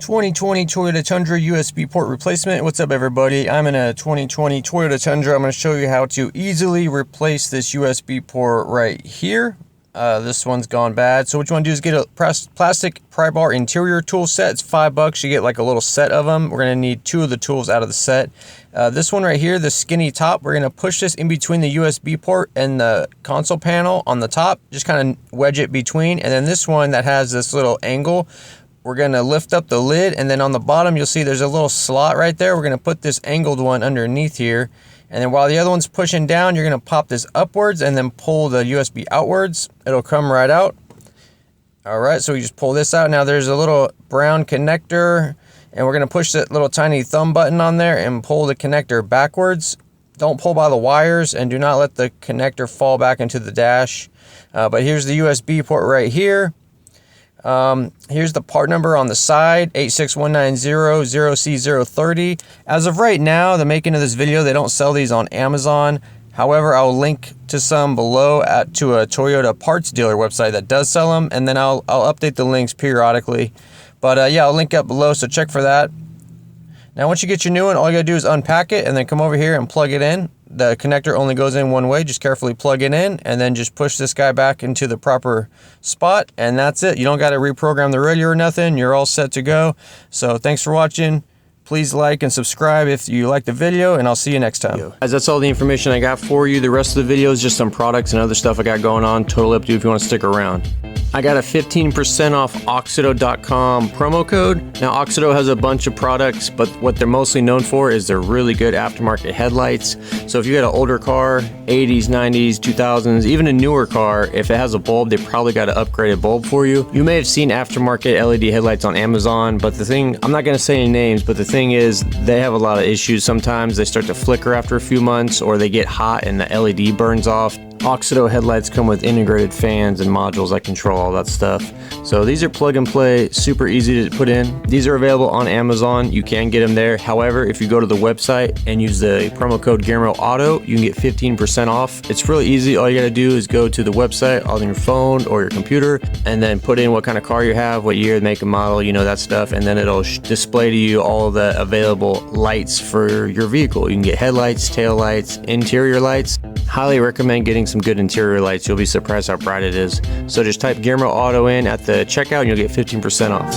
2020 Toyota Tundra USB port replacement. What's up, everybody? I'm in a 2020 Toyota Tundra. I'm going to show you how to easily replace this USB port right here. This one's gone bad. So what you want to do is get a plastic pry bar interior tool set. It's $5. You get like a little set of them. We're going to need 2 of the tools out of the set. This one right here, the skinny top, we're going to push this in between the USB port and the console panel on the top. Just kind of wedge it between. And then this one that has this little angle, we're going to lift up the lid, and then on the bottom you'll see there's a little slot right there. We're going to put this angled one underneath here, and then while the other one's pushing down, you're going to pop this upwards and then pull the USB outwards. It'll come right out. Alright, so we just pull this out. Now there's a little brown connector, and we're going to push that little tiny thumb button on there and pull the connector backwards. Don't pull by the wires, and do not let the connector fall back into the dash. But here's the USB port right here. Here's the part number on the side, 86190-0C030. As of right now, the making of this video, they don't sell these on Amazon. However, I'll link to some below to a Toyota parts dealer website that does sell them, and then I'll update the links periodically. But yeah, I'll link up below, so check for that. Now once you get your new one, all you gotta do is unpack it and then come over here and plug it in. The connector only goes in one way. Just carefully plug it in and then just push this guy back into the proper spot, and that's it. You don't got to reprogram the radio or nothing. You're all set to go. So thanks for watching. Please like and subscribe if you like the video, and I'll see you next time. As that's all the information I got for you. The rest of the video is just some products and other stuff I got going on. Totally up to you if you want to stick around. I got a 15% off AUXITO.com promo code. Now AUXITO has a bunch of products, but what they're mostly known for is their really good aftermarket headlights. So if you got an older car, 80s, 90s, 2000s, even a newer car, if it has a bulb, they probably got an upgraded bulb for you. You may have seen aftermarket LED headlights on Amazon, but the thing, I'm not going to say any names, but the thing is they have a lot of issues. Sometimes they start to flicker after a few months, or they get hot and the LED burns off. AUXITO headlights come with integrated fans and modules that control all that stuff. So these are plug and play, super easy to put in. These are available on Amazon. You can get them there. However, if you go to the website and use the promo code GearmoAuto, you can get 15% off. It's really easy. All you gotta do is go to the website on your phone or your computer and then put in what kind of car you have, what year, make and model, you know, that stuff, and then it'll display to you all the available lights for your vehicle. You can get headlights, tail lights, interior lights. Highly recommend getting some good interior lights. You'll be surprised how bright it is. So just type GearmoAuto in at the checkout and you'll get 15% off.